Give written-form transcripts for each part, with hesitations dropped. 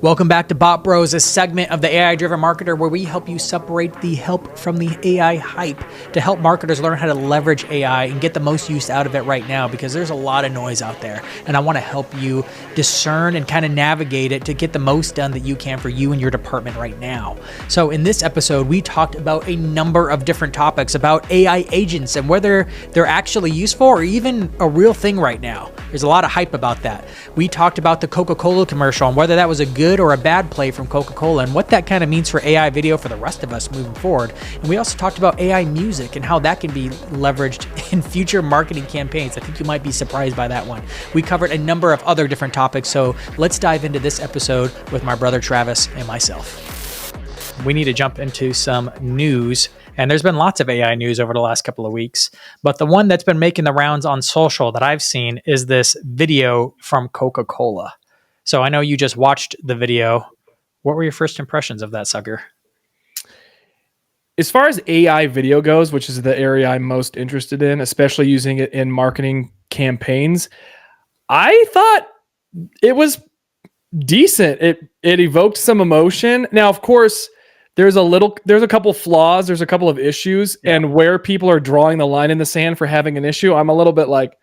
Welcome back to Bot Bros, a segment of the AI-driven marketer where we help you separate the help from the AI hype to help marketers learn how to leverage AI and get the most use out of it right now, because there's a lot of noise out there. And I want to help you discern and kind of navigate it to get the most done that you can for you and your department right now. So in this episode, we talked about a number of different topics about AI agents and whether they're actually useful or even a real thing right now. There's a lot of hype about that. We talked about the Coca-Cola commercial and whether that was a good or a bad play from Coca-Cola and what that kind of means for AI video for the rest of us moving forward. And we also talked about AI music and how that can be leveraged in future marketing campaigns. I think you might be surprised by that one. We covered a number of other different topics, so let's dive into this episode with my brother Travis and myself. We need to jump into some news. And there's been lots of AI news over the last couple of weeks, but the one that's been making the rounds on social that I've seen is this video from Coca-Cola. So I know you just watched the video. What were your first impressions of that sucker? As far as AI video goes, which is the area I'm most interested in, especially using it in marketing campaigns, I thought it was decent. It evoked some emotion. Now, of course, there's a couple flaws, there's a couple of issues, and where people are drawing the line in the sand for having an issue, I'm a little bit like,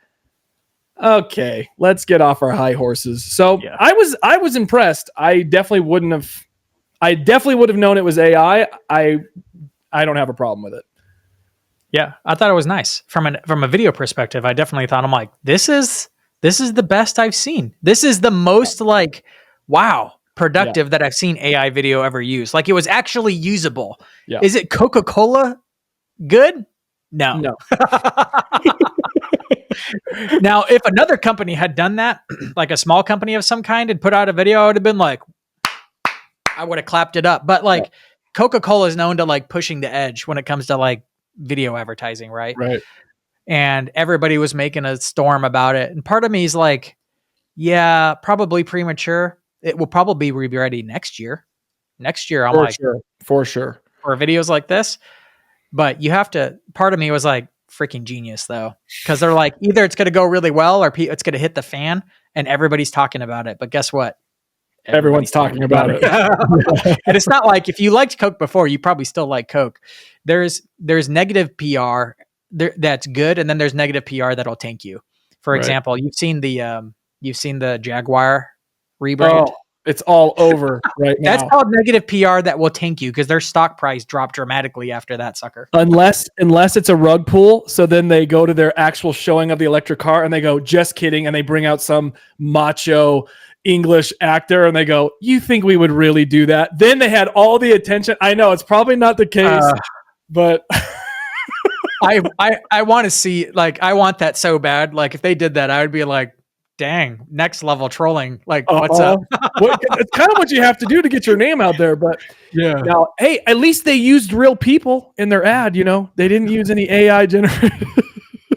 okay, let's get off our high horses. So I was impressed. I definitely would have known it was AI. I don't have a problem with it. Yeah, I thought it was nice from a video perspective. I definitely thought, I'm like, this is the best I've seen. This is the most like, wow, productive that I've seen AI video ever used. Like, it was actually usable. Yeah. Is it Coca-Cola good? No. Now, if another company had done that, like a small company of some kind, and put out a video, I would have been like, I would have clapped it up. But like, Coca-Cola is known to like pushing the edge when it comes to like video advertising, right? Right. And everybody was making a storm about it. And part of me is like, yeah, probably premature. It will probably be ready next year. For sure. For videos like this. But you have to, part of me was like, freaking genius though. Because they're like, either it's going to go really well or it's going to hit the fan and everybody's talking about it. But guess what? Everyone's talking about it. And it's not like if you liked Coke before, you probably still like Coke. There's negative PR that's good. And then there's negative PR that'll tank you. For example, you've seen the Jaguar rebrand. Oh, it's all over right now. That's called negative PR that will tank you because their stock price dropped dramatically after that sucker. Unless it's a rug pull. So then they go to their actual showing of the electric car and they go, just kidding. And they bring out some macho English actor and they go, you think we would really do that? Then they had all the attention. I know it's probably not the case, but I want to see, like, I want that so bad. Like if they did that, I would be like, dang, next level trolling. Like, what's up? It's kind of what you have to do to get your name out there. But now, hey, at least they used real people in their ad. You know, they didn't use any AI generated.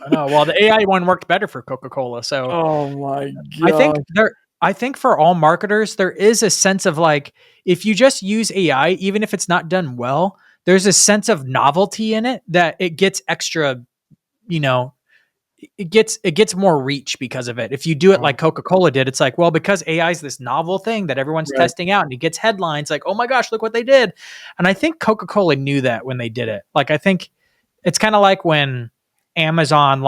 No, well, the AI one worked better for Coca-Cola. So, oh my god, I think for all marketers, there is a sense of like, if you just use AI, even if it's not done well, there's a sense of novelty in it that it gets extra, you know. It gets more reach because of it. If you do it like Coca-Cola did, it's like, well, because AI is this novel thing that everyone's testing out and it gets headlines like, oh my gosh, look what they did. And I think Coca-Cola knew that when they did it. Like, I think it's kind of like when Amazon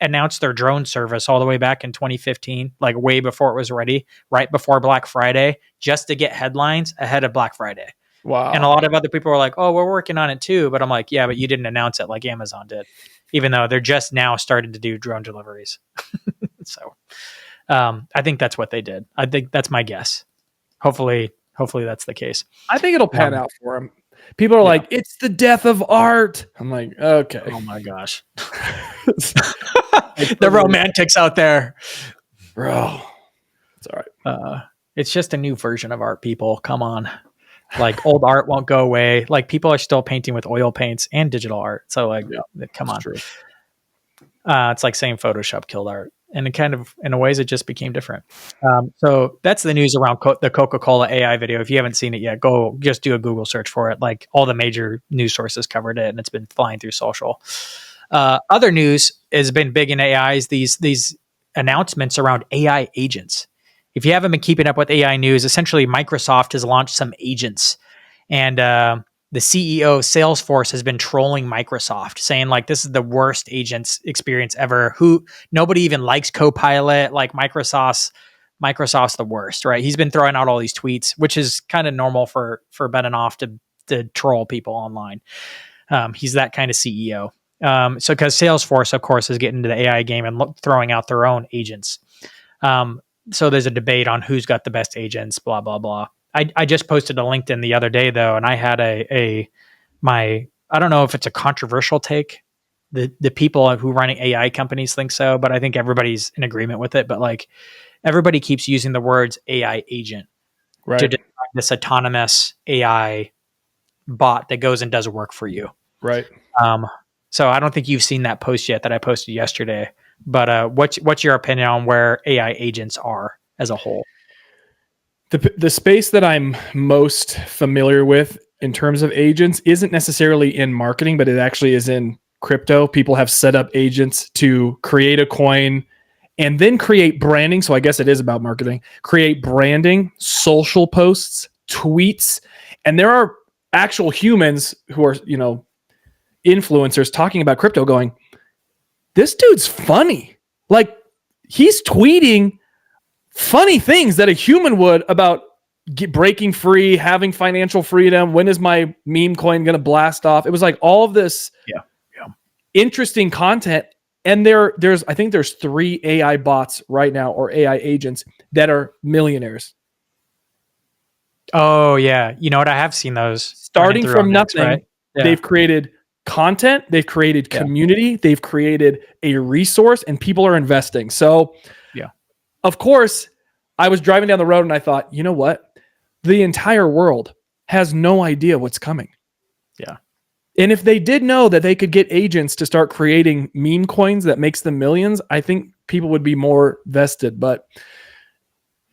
announced their drone service all the way back in 2015, like way before it was ready, right before Black Friday, just to get headlines ahead of Black Friday. Wow. And a lot of other people were like, oh, we're working on it too. But I'm like, yeah, but you didn't announce it like Amazon did, even though they're just now starting to do drone deliveries. So I think that's what they did. I think that's my guess. Hopefully that's the case. I think it'll pan out for them. People are like, it's the death of art. I'm like, okay. Oh my gosh. The romantics out there. Bro. It's all right. It's just a new version of art, people. Come on. Like, old art won't go away. Like, people are still painting with oil paints and digital art. So like, come on. True. It's like saying Photoshop killed art. And it kind of, in a ways, it just became different. So that's the news around the Coca-Cola AI video. If you haven't seen it yet, go just do a Google search for it. Like, all the major news sources covered it, and it's been flying through social. Other news has been big in AI is these announcements around AI agents. if you haven't been keeping up with AI news, essentially Microsoft has launched some agents, and the CEO of Salesforce has been trolling Microsoft, saying like this is the worst agents experience ever. Who nobody even likes Copilot. Like Microsoft's the worst, right? He's been throwing out all these tweets, which is kind of normal for Benioff to troll people online. He's that kind of CEO. So because Salesforce, of course, is getting into the AI game and throwing out their own agents. So there's a debate on who's got the best agents, blah, blah, blah. I just posted a LinkedIn the other day though, and I had I don't know if it's a controversial take. The people who running AI companies think so, but I think everybody's in agreement with it. But like everybody keeps using the words AI agent to describe this autonomous AI bot that goes and does work for you. Right. So I don't think you've seen that post yet that I posted yesterday. But what's your opinion on where AI agents are as a whole? The space that I'm most familiar with in terms of agents isn't necessarily in marketing, but it actually is in crypto. People have set up agents to create a coin and then create branding. So I guess it is about marketing. Create branding, social posts, tweets, and there are actual humans who are, influencers talking about crypto going, this dude's funny. Like he's tweeting funny things that a human would about breaking free, having financial freedom. When is my meme coin going to blast off? It was like all of this interesting content. And I think there's 3 AI bots right now or AI agents that are millionaires. Oh yeah. You know what? I have seen those starting from nothing. Right? Yeah. They've created content, they've created community, they've created a resource, and people are investing. So of course, I was driving down the road and I thought, you know what? The entire world has no idea what's coming. Yeah. And if they did know that they could get agents to start creating meme coins that makes them millions, I think people would be more vested. But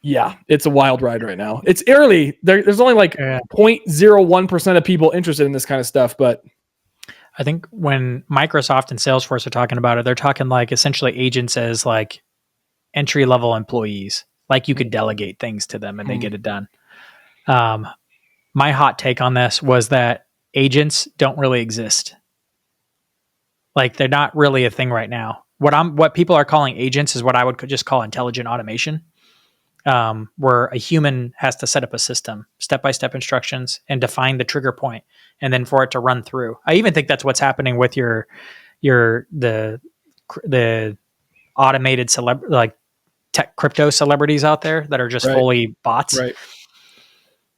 yeah, it's a wild ride right now. It's early. There's only like 0.01% of people interested in this kind of stuff. But I think when Microsoft and Salesforce are talking about it, they're talking like essentially agents as like entry-level employees. Like you could delegate things to them and they get it done. My hot take on this was that agents don't really exist. Like they're not really a thing right now. What people are calling agents is what I would just call intelligent automation, where a human has to set up a system, step-by-step instructions, and define the trigger point, and then for it to run through. I even think that's what's happening with the automated tech crypto celebrities out there that are just fully bots. Right.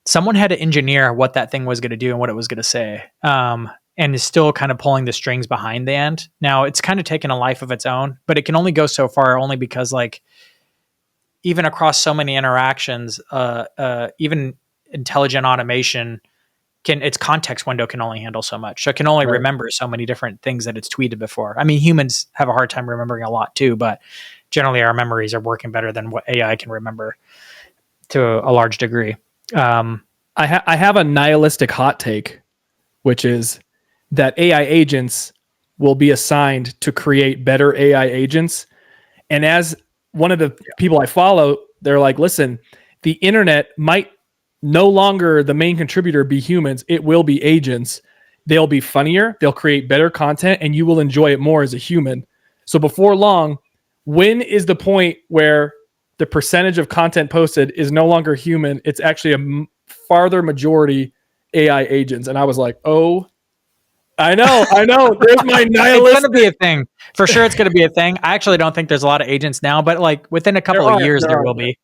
Someone had to engineer what that thing was going to do and what it was going to say. And is still kind of pulling the strings behind the end. Now it's kind of taken a life of its own, but it can only go so far only because like even across so many interactions, even intelligent automation its context window can only handle so much. So it can only remember so many different things that it's tweeted before. I mean, humans have a hard time remembering a lot too, but generally our memories are working better than what AI can remember to a large degree. I have a nihilistic hot take, which is that AI agents will be assigned to create better AI agents. And as one of the people I follow, they're like, listen, the internet might no longer the main contributor be humans. It will be agents. They'll be funnier. They'll create better content and you will enjoy it more as a human. So before long, when is the point where the percentage of content posted is no longer human? It's actually a farther majority AI agents. And I was like, oh, I know. There's my nihilist. It's going to be a thing. For sure it's going to be a thing. I actually don't think there's a lot of agents now, but like within a couple of years, there will be.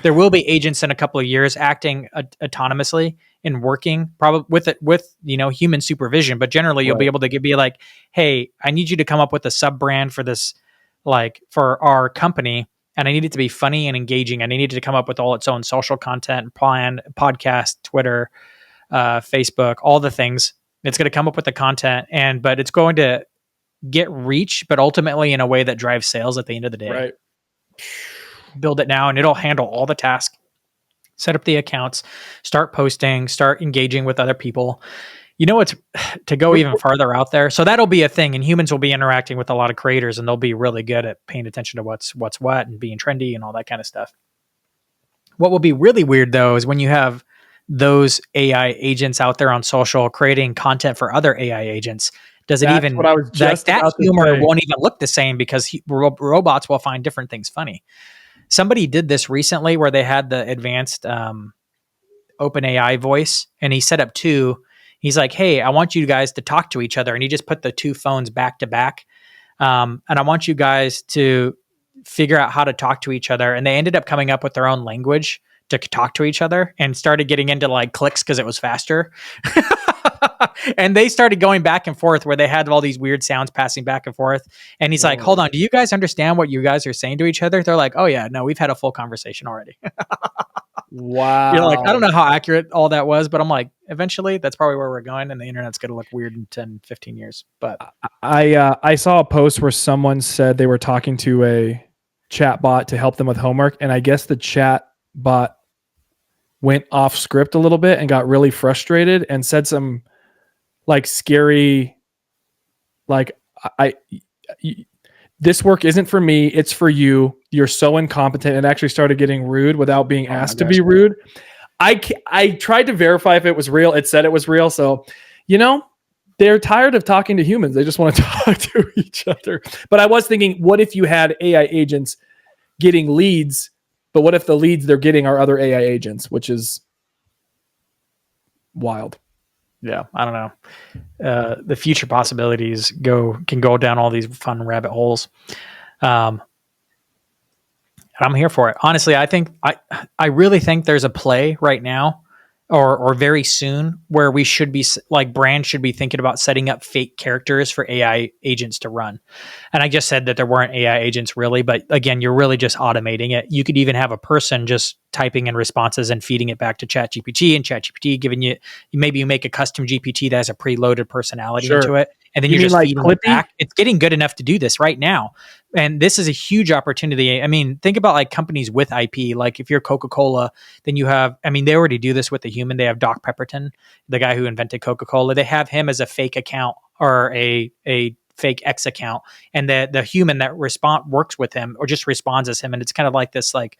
There will be agents in a couple of years acting autonomously and working probably with human supervision. But generally, you'll be able to be like, "Hey, I need you to come up with a sub brand for this, like for our company, and I need it to be funny and engaging. And I need it to come up with all its own social content, plan, podcast, Twitter, Facebook, all the things. It's going to come up with the content, but it's going to get reach, but ultimately in a way that drives sales at the end of the day. Right. Build it now and it'll handle all the tasks, set up the accounts, start posting, start engaging with other people. It's to go even farther out there. So that'll be a thing, and humans will be interacting with a lot of creators and they'll be really good at paying attention to what's what and being trendy and all that kind of stuff. What will be really weird though is when you have those AI agents out there on social creating content for other AI agents. Does it That's what even I was like just that about to humor say. won't even look the same because robots will find different things funny. Somebody did this recently where they had the advanced open AI voice and he set up two. He's like, hey, I want you guys to talk to each other. And he just put the two phones back to back. And I want you guys to figure out how to talk to each other. And they ended up coming up with their own language to talk to each other and started getting into like clicks because it was faster. And they started going back and forth where they had all these weird sounds passing back and forth. And he's like, hold on, do you guys understand what you guys are saying to each other? They're like, oh, yeah, no, we've had a full conversation already. Like, I don't Wow. know how accurate all that was, but I'm like, eventually that's probably where we're going. And the internet's going to look weird in 10, 15 years. But I saw a post where someone said they were talking to a chat bot to help them with homework, and I guess the chat bot went off script a little bit and got really frustrated and said some like scary like I this work isn't for me, it's for you. You're so incompetent, and actually started getting rude without being asked to be rude. I tried to verify if it was real. It said it was real. So, they're tired of talking to humans. They just want to talk to each other. But I was thinking, what if you had AI agents getting leads, but what if the leads they're getting are other AI agents, which is wild. yeah, I don't know. The future possibilities can go down all these fun rabbit holes. And I'm here for it. Honestly, I really think there's a play right now or very soon where we should be like brands should be thinking about setting up fake characters for AI agents to run. And I just said that there weren't AI agents really, but again, you're really just automating it. You could even have a person just typing in responses and feeding it back to ChatGPT and ChatGPT giving maybe you make a custom GPT that has a preloaded personality into it. And then You you're mean just like feeding Clippy? it back. It's getting good enough to do this right now. And this is a huge opportunity. I mean, think about like companies with IP. Like if you're Coca-Cola, then you have, I mean, they already do this with the human. They have Doc Pepperton, the guy who invented Coca-Cola. They have him as a fake account or a fake X account. And the human that works with him or just responds as him. And it's kind of like this like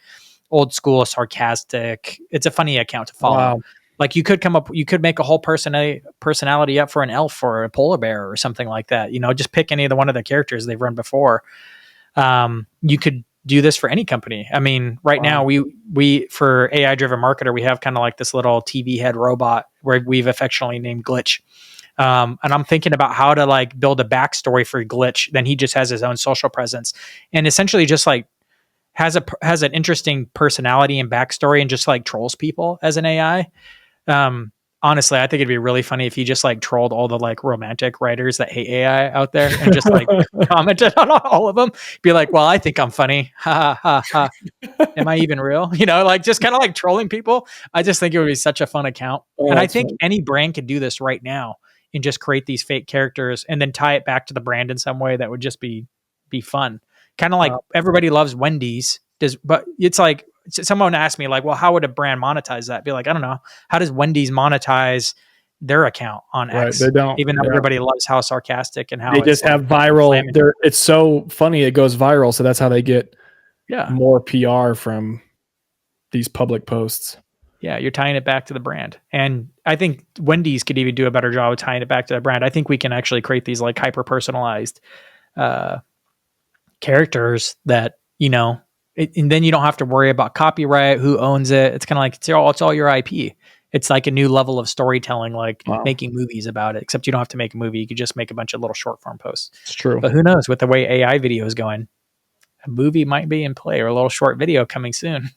old school sarcastic. It's a funny account to follow. Wow. Like you could make a whole personality up for an elf or a polar bear or something like that. Just pick any of one of the characters they've run before. You could do this for any company. I mean, right now we for AI driven marketer, we have kind of like this little TV head robot where we've affectionately named Glitch. And I'm thinking about how to like build a backstory for Glitch. Then he just has his own social presence and essentially just like has an interesting personality and backstory and just like trolls people as an AI. Honestly, I think it'd be really funny if you just like trolled all the like romantic writers that hate AI out there and just like commented on all of them. Be like, well, I think I'm funny. Ha ha ha. Am I even real? Like just kind of like trolling people. I just think it would be such a fun account. Oh, And I that's think fun. any brand could do this right now and just create these fake characters and then tie it back to the brand in some way that would just be fun. Kind of like everybody loves Wendy's. But it's like someone asked me like, well, how would a brand monetize that? Be like, I don't know. How does Wendy's monetize their account on X? They don't. Even though Yeah. everybody loves how sarcastic and how They just it's have like viral. It's so funny it goes viral, so that's how they get more PR from these public posts. Yeah, you're tying it back to the brand. And I think Wendy's could even do a better job of tying it back to the brand. I think we can actually create these like hyper personalized characters that, and then you don't have to worry about copyright, who owns it. It's kind of like it's all your IP. It's like a new level of storytelling, like making movies about it, except you don't have to make a movie. You could just make a bunch of little short form posts. It's true. But who knows, with the way AI video is going, a movie might be in play or a little short video coming soon.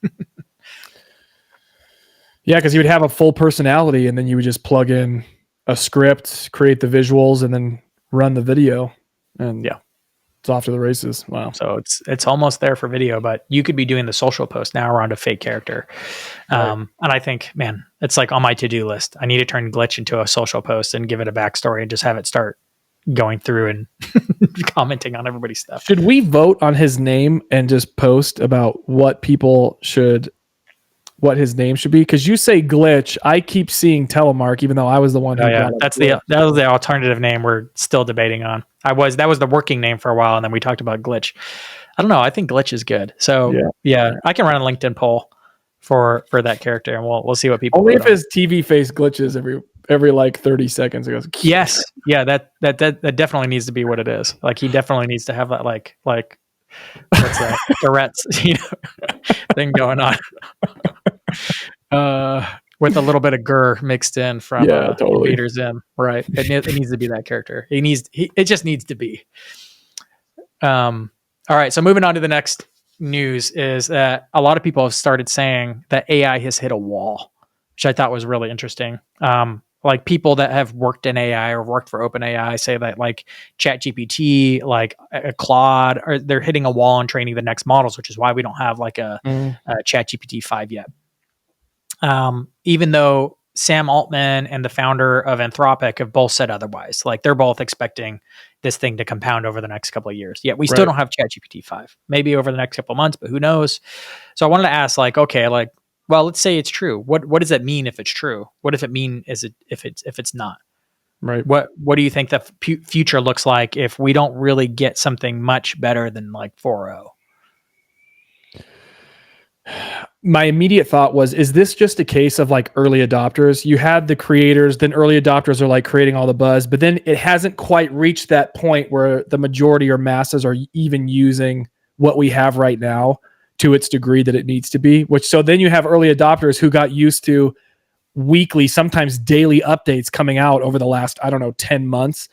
Yeah, because you would have a full personality and then you would just plug in a script, create the visuals, and then run the video. And it's off to the races. Wow. So it's almost there for video, but you could be doing the social post now around a fake character. And I think, man, it's like on my to-do list. I need to turn Glitch into a social post and give it a backstory and just have it start going through and commenting on everybody's stuff. Should we vote on his name and just post about what his name should be? Because you say Glitch, I keep seeing Telemark, even though I was the one who got it. That was the alternative name we're still debating on. That was the working name for a while, and then we talked about Glitch. I don't know. I think Glitch is good. So yeah I can run a LinkedIn poll for that character, and we'll see what people Only vote if on. his TV face glitches every like 30 seconds. It goes. Yes, yeah, that definitely needs to be what it is. Like he definitely needs to have that like what's that Tourette's thing going on. With a little bit of Gurr mixed in from Totally. Invader Zim, right? It needs to be that character. It just needs to be. All right, so moving on to the next news is that a lot of people have started saying that AI has hit a wall, which I thought was really interesting. Like people that have worked in AI or worked for OpenAI say that like ChatGPT, like a Claude, or they're hitting a wall and training the next models, which is why we don't have like a ChatGPT 5 yet. Even though Sam Altman and the founder of Anthropic have both said otherwise, like they're both expecting this thing to compound over the next couple of years. Yet we still don't have ChatGPT 5. Maybe over the next couple of months, but who knows? So I wanted to ask, like, okay, like, well, let's say it's true. What does it mean if it's true? What does it mean if it's not? Right. What do you think the future looks like if we don't really get something much better than like 4.0? My immediate thought was, is this just a case of like early adopters? You had the creators, then early adopters are like creating all the buzz, but then it hasn't quite reached that point where the majority or masses are even using what we have right now to its degree that it needs to be. So then you have early adopters who got used to weekly, sometimes daily updates coming out over the last, 10 months,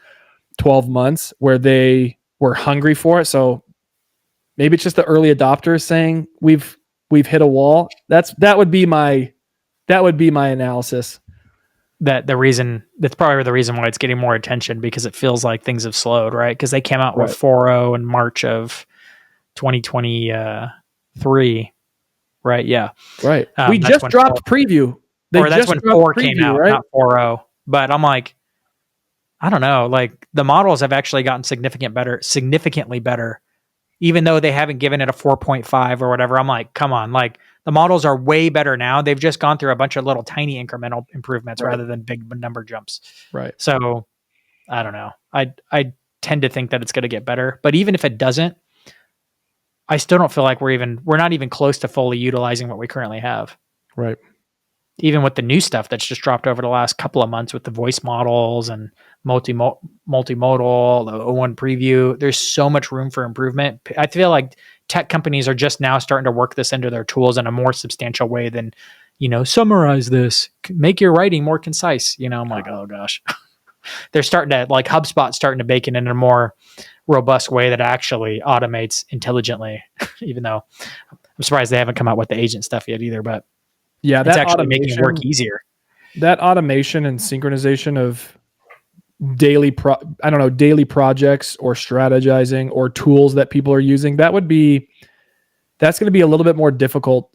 12 months, where they were hungry for it. So maybe it's just the early adopters saying we've hit a wall. That would be my analysis. That's probably the reason why it's getting more attention, because it feels like things have slowed, right? Because they came out with 4.0 in March of 2023, right? Yeah. Right. We just dropped preview. That's when 4 came out, right? Not 4.0. But I'm like, I don't know. Like the models have actually gotten significantly better, even though they haven't given it a 4.5 or whatever. I'm like, come on, like the models are way better now. They've just gone through a bunch of little tiny incremental improvements rather than big number jumps. Right. So I don't know. I tend to think that it's going to get better, but even if it doesn't, I still don't feel like we're not even close to fully utilizing what we currently have. Right. Even with the new stuff that's just dropped over the last couple of months with the voice models and multimodal, the O1 preview, there's so much room for improvement. I feel like tech companies are just now starting to work this into their tools in a more substantial way than, summarize this, make your writing more concise. I'm like, oh gosh. They're starting to, like HubSpot starting to bake it in a more robust way that actually automates intelligently, even though I'm surprised they haven't come out with the agent stuff yet either, but yeah, it's actually making work easier. That automation and synchronization of daily projects or strategizing or tools that people are using, that's going to be a little bit more difficult.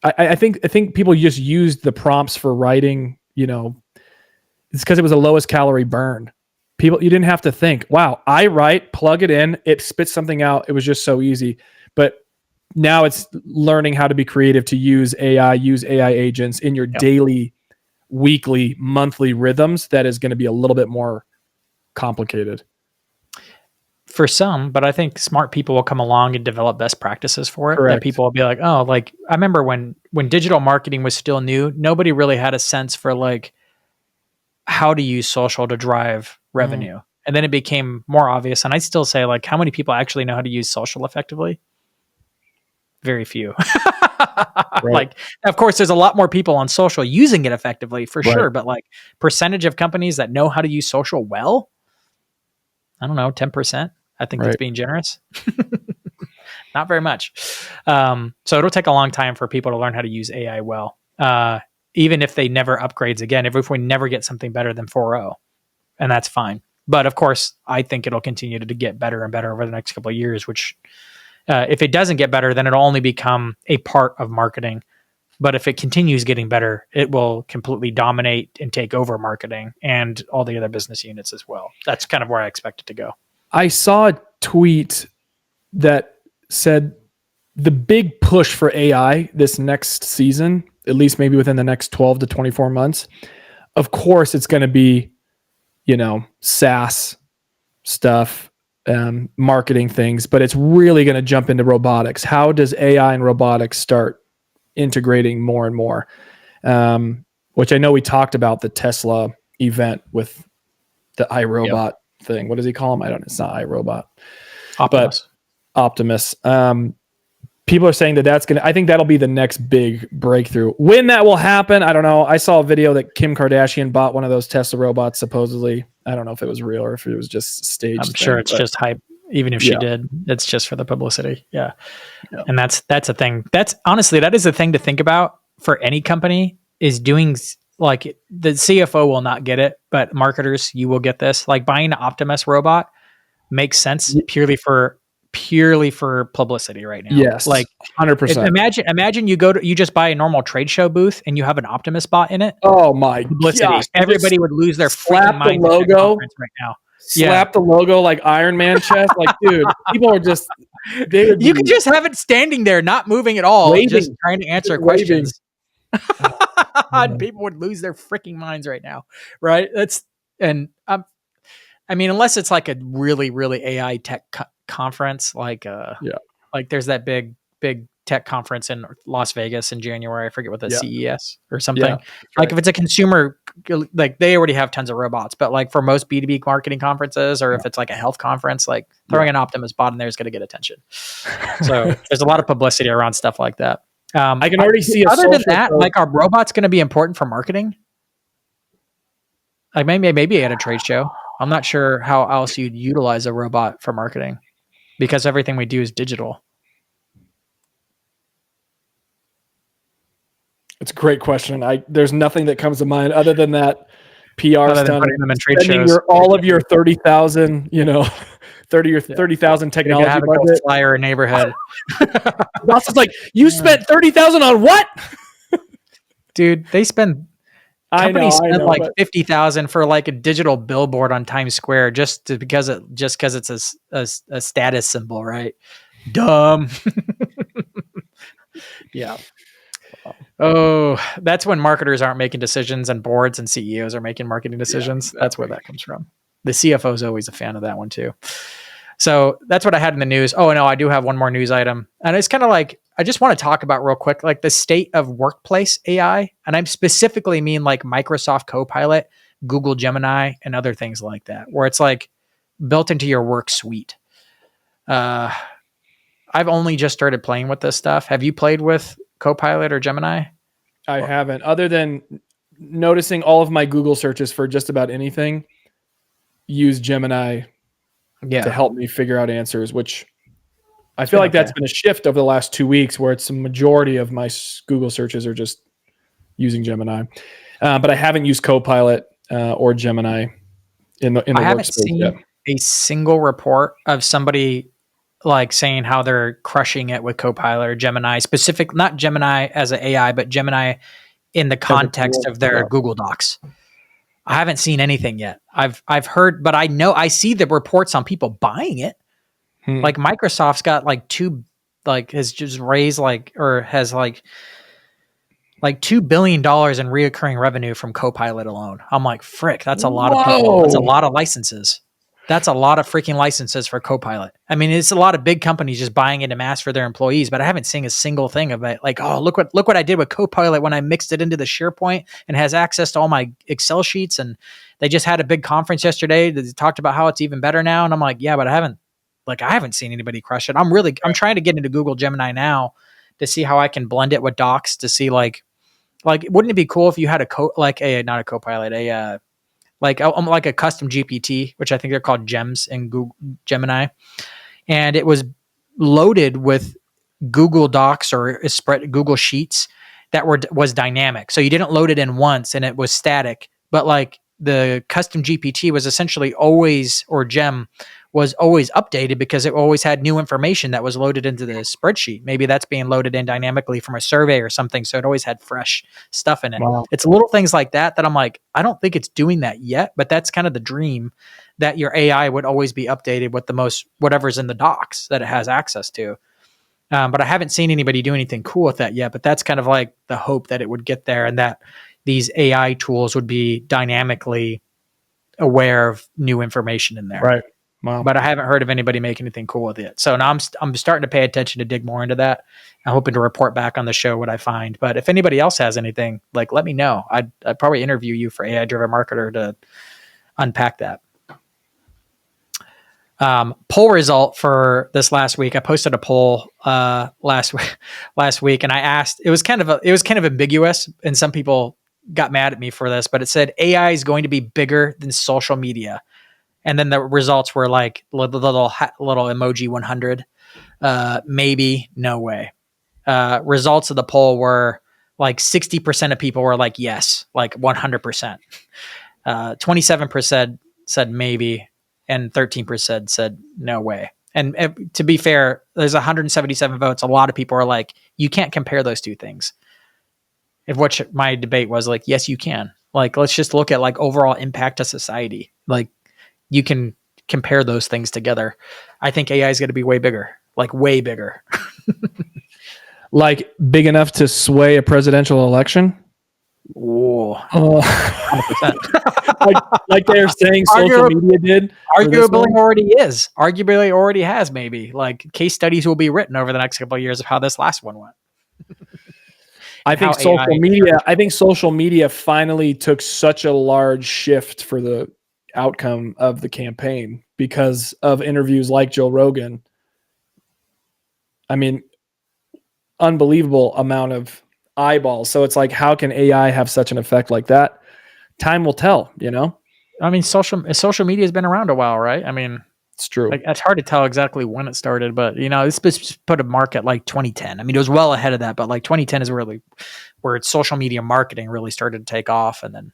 I think people just used the prompts for writing, it's because it was the lowest calorie burn. You didn't have to think, wow, I write, plug it in, it spits something out. It was just so easy. But now it's learning how to be creative, to use AI agents in your daily, weekly, monthly rhythms. That is going to be a little bit more complicated for some, but I think smart people will come along and develop best practices for it. Correct. That people will be like, oh, like I remember when digital marketing was still new, nobody really had a sense for like how to use social to drive revenue. And then it became more obvious. And I still say, like, how many people actually know how to use social effectively? Very few. Like, of course, there's a lot more people on social using it effectively for sure. But like percentage of companies that know how to use social well, I don't know, 10%. I think that's being generous. Not very much. So it'll take a long time for people to learn how to use AI well. Even if they never upgrades again, if we never get something better than 4.0, and that's fine. But of course, I think it'll continue to get better and better over the next couple of years, which if it doesn't get better, then it'll only become a part of marketing. But if it continues getting better, it will completely dominate and take over marketing and all the other business units as well. That's kind of where I expect it to go. I saw a tweet that said the big push for AI this next season, at least maybe within the next 12 to 24 months, of course, it's going to be, SaaS stuff, marketing things, but it's really going to jump into robotics. How does AI and robotics start integrating more and more. Which I know we talked about the Tesla event with the iRobot thing. What does he call him? I don't know. It's not iRobot. Optimus. But Optimus. People are saying I think that'll be the next big breakthrough. When that will happen, I don't know. I saw a video that Kim Kardashian bought one of those Tesla robots, supposedly. I don't know if it was real or if it was just staged. I'm sure it's just hype. Even if she did, it's just for the publicity. Yeah. And that's a thing. That's honestly, that is a thing to think about for any company, is doing, like, the CFO will not get it, but marketers, you will get this. Like, buying an Optimus robot makes sense purely for publicity right now. Yes, like 100%. Imagine you just buy a normal trade show booth and you have an Optimus bot in it. Oh my publicity. gosh! Everybody would lose their freaking mind. The logo right now. Slap the logo like Iron Man chest. Like, dude, people are just. You could just have it standing there, not moving at all, waving, just trying to answer questions. People would lose their freaking minds right now, right? I mean, unless it's like a really, really AI tech conference, like there's that big tech conference in Las Vegas in January. I forget what the CES or something. Yeah, like if it's a consumer, like they already have tons of robots, but like for most B2B marketing conferences, or if it's like a health conference, like throwing an Optimus bot in there is going to get attention. So there's a lot of publicity around stuff like that. I can already see. Other than that, like, are robots going to be important for marketing? Like maybe at a trade show. I'm not sure how else you'd utilize a robot for marketing, because everything we do is digital. It's a great question. There's nothing that comes to mind other than that PR stunt. Them in trade shows. All of your 30,000, 30,000 technology have budget. A flyer neighborhood. Boss is like, you spent 30,000 on what? Dude, they spend. Companies spend like 50,000 for like a digital billboard on Times Square because it's a status symbol, right? Dumb. Yeah. Oh, that's when marketers aren't making decisions and boards and CEOs are making marketing decisions. Yeah, exactly. That's where that comes from. The CFO is always a fan of that one too. So that's what I had in the news. Oh no, I do have one more news item, and it's kind of like, I just want to talk about real quick, like the state of workplace AI. And I specifically mean like Microsoft Copilot, Google Gemini, and other things like that, where it's like built into your work suite. I've only just started playing with this stuff. Have you played with Copilot or Gemini? I haven't, other than noticing all of my Google searches for just about anything use Gemini to help me figure out answers, which I feel like that's been a shift over the last 2 weeks, where it's a majority of my Google searches are just using Gemini. But I haven't used Copilot or Gemini in the workspace yet. I haven't seen a single report of somebody like saying how they're crushing it with Copilot or Gemini, not Gemini as an AI, but Gemini in the context of their Google Docs. I haven't seen anything yet. I've heard, but I see the reports on people buying it. Like Microsoft's got has just raised has $2 billion in reoccurring revenue from Copilot alone. I'm like, frick, that's a lot of people. That's a lot of licenses. That's a lot of freaking licenses for Copilot. I mean, it's a lot of big companies just buying it en masse for their employees, but I haven't seen a single thing of it. Like, oh, look what I did with Copilot when I mixed it into the SharePoint and has access to all my Excel sheets. And they just had a big conference yesterday that talked about how it's even better now. And I'm like, yeah, but I haven't seen anybody crush it. I'm trying to get into Google Gemini now to see how I can blend it with Docs to see like, wouldn't it be cool if you had not a Copilot, like a custom GPT, which I think they're called Gems in Google Gemini, and it was loaded with Google Docs or Google Sheets that was dynamic. So you didn't load it in once and it was static, but like the custom GPT was essentially Gem was always updated because it always had new information that was loaded into the spreadsheet. Maybe that's being loaded in dynamically from a survey or something. So it always had fresh stuff in it. Wow. It's little things like that I'm like, I don't think it's doing that yet, but that's kind of the dream, that your AI would always be updated with the most, whatever's in the docs that it has access to. But I haven't seen anybody do anything cool with that yet, but that's kind of like the hope that it would get there, and that these AI tools would be dynamically aware of new information in there. Right. Wow. but I haven't heard of anybody making anything cool with it. So now I'm starting to pay attention to dig more into that. I'm hoping to report back on the show what I find. But if anybody else has anything, like, let me know. I'd probably interview you for AI Driven Marketer to unpack that. Poll result for this last week. I posted a poll last week, and I asked. It was kind of ambiguous, and some people got mad at me for this, but it said AI is going to be bigger than social media, and then the results were like little emoji 100, maybe, no way. Results of the poll were like 60% of people were like yes, like 100%. 27% said maybe, and 13% said no way. And to be fair, there's 177 votes. A lot of people are like, you can't compare those two things. If what my debate was like, yes, you can. Like, let's just look at like overall impact to society. Like, you can compare those things together. I think AI is going to be way bigger, like way bigger. Like big enough to sway a presidential election? Whoa. 100%. like they're saying social media did. Arguably already has, maybe. Like, case studies will be written over the next couple of years of how this last one went. I think social media finally took such a large shift for the outcome of the campaign because of interviews like Joe Rogan. I mean, unbelievable amount of eyeballs. So it's like, how can AI have such an effect like that? Time will tell, you know? I mean, social media has been around a while, right? I mean, it's true. Like, it's hard to tell exactly when it started, but this put a mark at like 2010. I mean, it was well ahead of that, but like 2010 is really where social media marketing really started to take off. And then,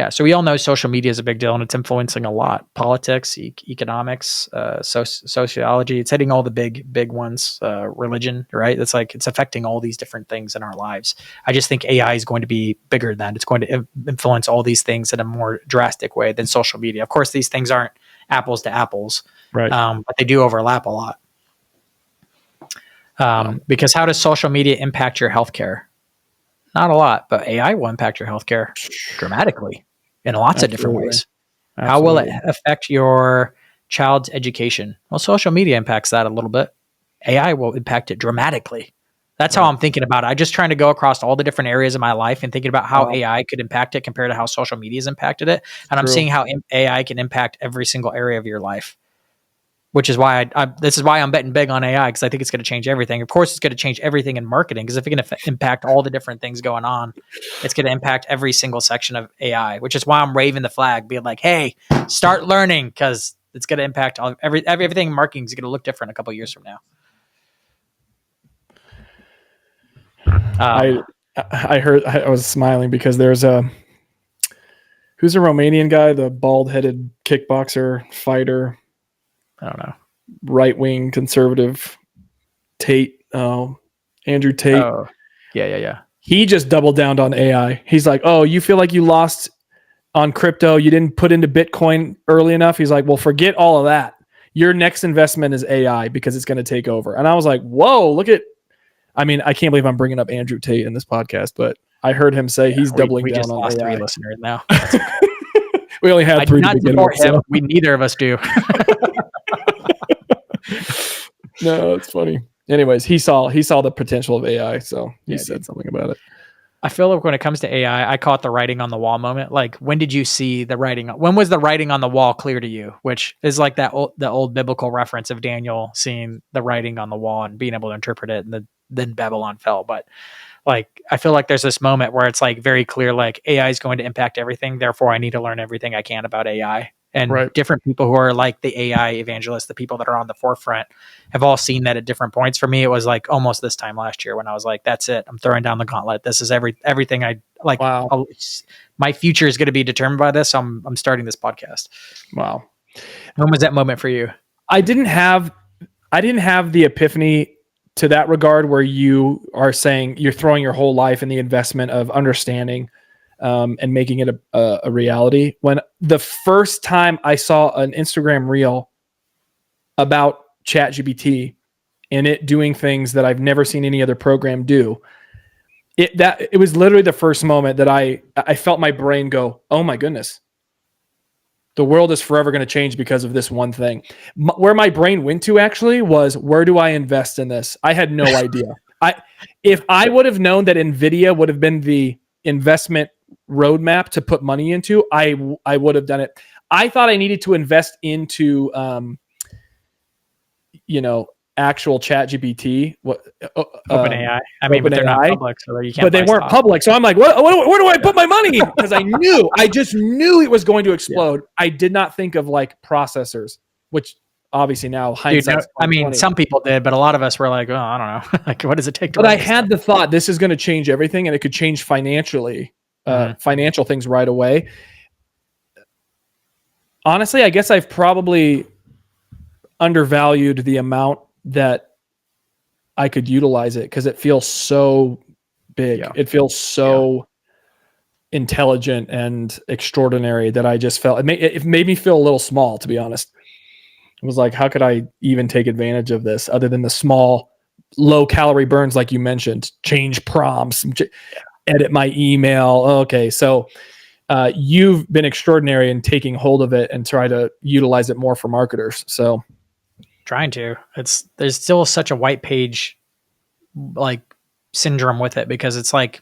so we all know social media is a big deal, and it's influencing a lot: politics, economics, sociology. It's hitting all the big ones. Religion, right? It's like it's affecting all these different things in our lives. I just think AI is going to be bigger than that. It's going to influence all these things in a more drastic way than social media. Of course, these things aren't apples to apples, right? But they do overlap a lot. Because how does social media impact your healthcare? Not a lot, but AI will impact your healthcare dramatically in lots of different ways. Absolutely. How will it affect your child's education? Well, social media impacts that a little bit. AI will impact it dramatically. That's how I'm thinking about it. I'm just trying to go across all the different areas of my life and thinking about how AI could impact it compared to how social media has impacted it. And I'm seeing how AI can impact every single area of your life. Which is why this is why I'm betting big on AI, because I think it's going to change everything. Of course, it's going to change everything in marketing, because if it's going to impact all the different things going on, it's going to impact every single section of AI, which is why I'm waving the flag, being like, hey, start learning, because it's going to impact everything in marketing is going to look different a couple of years from now. I heard, I was smiling because there's who's a Romanian guy, the bald-headed kickboxer fighter, I don't know. Right-wing conservative Andrew Tate. Oh, yeah. He just doubled down on AI. He's like, oh, you feel like you lost on crypto. You didn't put into Bitcoin early enough. He's like, well, forget all of that. Your next investment is AI because it's going to take over. And I was like, whoa, I can't believe I'm bringing up Andrew Tate in this podcast, but I heard him say he's doubling down on AI. We just lost 3 listeners now. We only had 3 to begin with. So. We neither of us do. No, it's funny. Anyways, he saw the potential of AI, so he said something about it. I feel like when it comes to AI, I call it the writing on the wall moment. Like, when did you see the writing? When was the writing on the wall clear to you? Which is like the old biblical reference of Daniel seeing the writing on the wall and being able to interpret it, and then Babylon fell. But like, I feel like there's this moment where it's like very clear, like, AI is going to impact everything. Therefore, I need to learn everything I can about AI. And different people who are like the AI evangelists, the people that are on the forefront, have all seen that at different points. For me, it was like almost this time last year when I was like, that's it. I'm throwing down the gauntlet. This is everything I like. Wow. My future is going to be determined by this. So I'm starting this podcast. Wow. When was that moment for you? I didn't have the epiphany to that regard where you are saying you're throwing your whole life in the investment of understanding and making it a reality. When the first time I saw an Instagram reel about ChatGPT and it doing things that I've never seen any other program do, it was literally the first moment that I felt my brain go, oh my goodness, the world is forever going to change because of this one thing. Where my brain went to actually was, where do I invest in this? I had no idea. If I would have known that NVIDIA would have been the investment roadmap to put money into, I would have done it. I thought I needed to invest into, actual ChatGPT. OpenAI. I mean, but they're not public, so you can't. But they weren't public, so I'm like, where do I put my money? Because I just knew it was going to explode. Yeah. I did not think of like processors, which obviously now hindsight. I mean, some people did, but a lot of us were like, oh, I don't know, like what does it take? But I had the thought this is going to change everything, and it could change financially, financial things right away. Honestly, I guess I've probably undervalued the amount that I could utilize it, because it feels so big. Yeah. It feels so intelligent and extraordinary that I just felt it made me feel a little small, to be honest. It was like, how could I even take advantage of this other than the small, low calorie burns, like you mentioned, change prompts, edit my email. Okay. So you've been extraordinary in taking hold of it and try to utilize it more for marketers. So trying to, there's still such a white page like syndrome with it, because it's like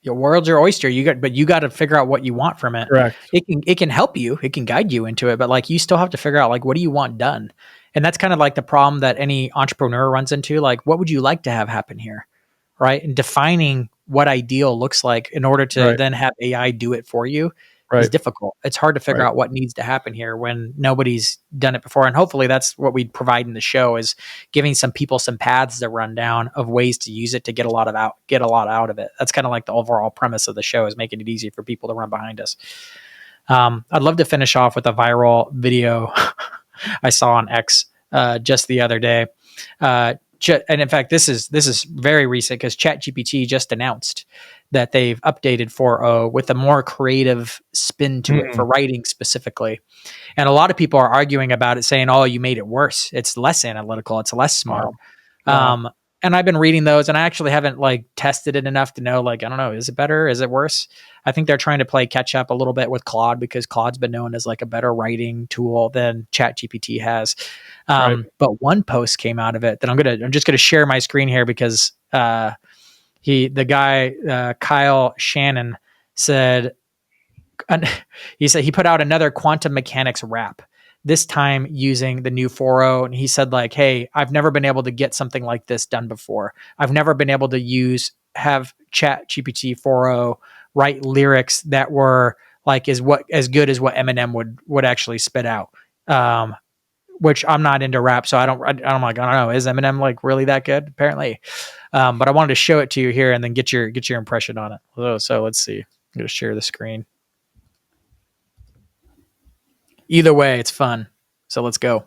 your world's your oyster. But you got to figure out what you want from it. Correct. It can help you, it can guide you into it, but like you still have to figure out like, what do you want done? And that's kind of like the problem that any entrepreneur runs into. Like, what would you like to have happen here? Right. And defining what ideal looks like in order to then have AI do it for you is difficult. It's hard to figure out what needs to happen here when nobody's done it before. And hopefully that's what we provide in the show, is giving some people some paths to run down of ways to use it to get a lot out of it. That's kind of like the overall premise of the show, is making it easy for people to run behind us. I'd love to finish off with a viral video I saw on X just the other day. And in fact, this is very recent, because ChatGPT just announced that they've updated 4.0 with a more creative spin to it for writing specifically. And a lot of people are arguing about it, saying, oh, you made it worse. It's less analytical. It's less smart. Wow. And I've been reading those, and I actually haven't like tested it enough to know, like, I don't know, is it better? Is it worse? I think they're trying to play catch up a little bit with Claude, because Claude's been known as like a better writing tool than ChatGPT has. But one post came out of it that I'm just gonna share my screen here, because the guy Kyle Shannon said he put out another quantum mechanics rap, this time using the new 4.0. And he said like, hey, I've never been able to get something like this done before. I've never been able to have ChatGPT 4.0 write lyrics that were like as good as what Eminem would actually spit out. Which I'm not into rap, so I don't know. Is Eminem like really that good? Apparently. But I wanted to show it to you here and then get your impression on it. So let's see. I'm going to share the screen. Either way, it's fun. So let's go.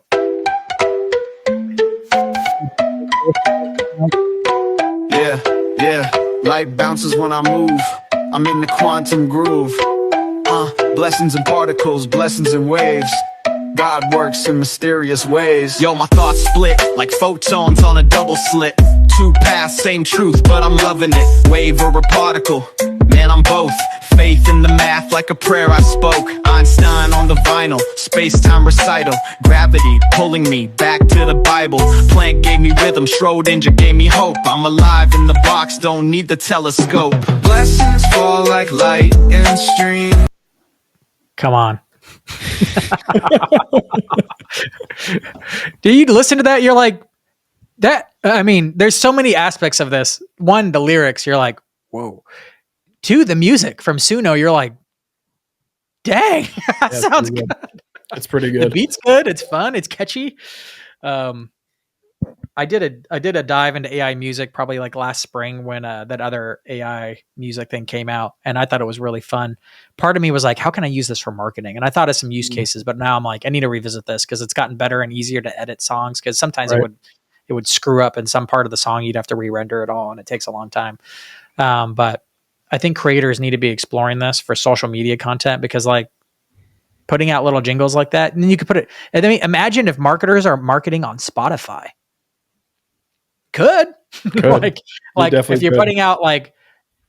Yeah. Light bounces when I move. I'm in the quantum groove. Blessings and particles, blessings and waves. God works in mysterious ways. Yo, my thoughts split like photons on a double slit. Two paths, same truth, but I'm loving it. Wave or a particle, man, I'm both. Faith in the math like a prayer I spoke. Einstein on the vinyl, space-time recital. Gravity pulling me back to the Bible. Planck gave me rhythm, Schrodinger gave me hope. I'm alive in the box, don't need the telescope. Blessings fall like light and stream. Come on. Do you listen to that? You're like, that, I mean, there's so many aspects of this. One, the lyrics, you're like, whoa. Two, the music from Suno, you're like, dang, that sounds good. It's pretty good. The beat's good. It's fun. It's catchy. I did a dive into AI music probably like last spring when that other AI music thing came out, and I thought it was really fun. Part of me was like, how can I use this for marketing? And I thought of some use cases, but now I'm like, I need to revisit this because it's gotten better and easier to edit songs, because sometimes it would screw up in some part of the song. You'd have to re-render it all, and it takes a long time. But I think creators need to be exploring this for social media content, because like putting out little jingles like that, and then you could put it, and then imagine if marketers are marketing on Spotify. Could. like if you're putting out like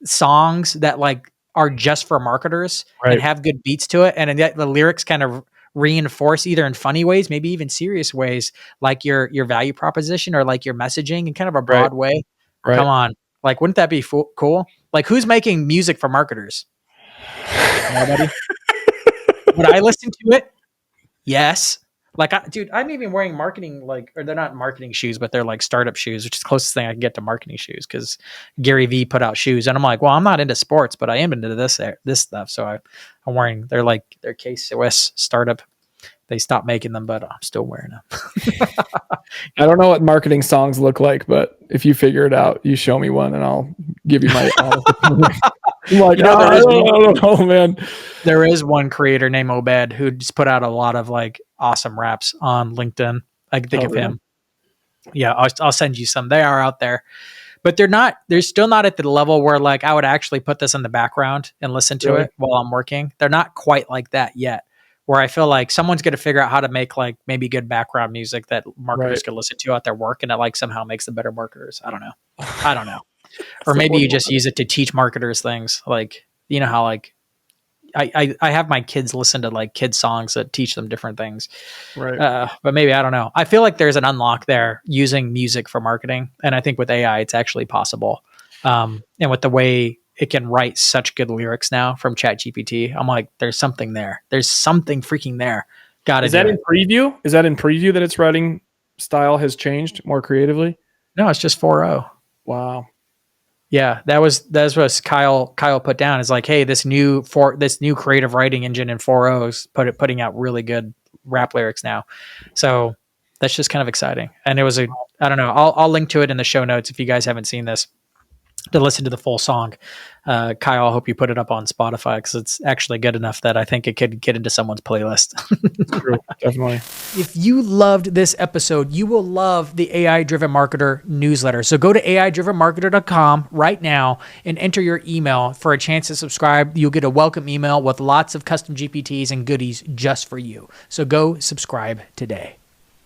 songs that like are just for marketers and have good beats to it, and yet the lyrics kind of reinforce either in funny ways, maybe even serious ways, like your value proposition or like your messaging in kind of a broad way. Come on. Like, wouldn't that be cool? Like, who's making music for marketers? Nobody. Would I listen to it? Yes. Like, dude, I'm even wearing marketing, like, or they're not marketing shoes, but they're like startup shoes, which is the closest thing I can get to marketing shoes because Gary Vee put out shoes. And I'm like, well, I'm not into sports, but I am into this stuff. So I'm wearing, they're K-Swiss startup. They stopped making them, but I'm still wearing them. I don't know what marketing songs look like, but if you figure it out, you show me one and I'll give you my honest opinion. I'm like, I don't know, man. There is one creator named Obed who just put out a lot of like awesome raps on LinkedIn. I can think of him. Yeah, I'll send you some. They are out there, but they're still not at the level where like I would actually put this in the background and listen to it while I'm working. They're not quite like that yet, where I feel like someone's going to figure out how to make like maybe good background music that marketers can listen to at their work. And it like somehow makes them better marketers. I don't know. Or maybe you just use it to teach marketers things. Like, you know how like I have my kids listen to like kids songs that teach them different things. Right. But maybe, I don't know. I feel like there's an unlock there using music for marketing. And I think with AI, it's actually possible. And with the way it can write such good lyrics now from ChatGPT, I'm like, there's something there. There's something freaking there. Is that in preview? Is that in preview that its writing style has changed more creatively? No, it's just 4.0. Wow. Yeah, that was Kyle put down. Is like, hey, this new creative writing engine in 4.0 is putting out really good rap lyrics now. So that's just kind of exciting. And it was I don't know. I'll link to it in the show notes if you guys haven't seen this to listen to the full song. Kyle, I hope you put it up on Spotify because it's actually good enough that I think it could get into someone's playlist. True, definitely. If you loved this episode, you will love the AI Driven Marketer newsletter. So go to aidrivenmarketer.com right now and enter your email for a chance to subscribe. You'll get a welcome email with lots of custom GPTs and goodies just for you. So go subscribe today.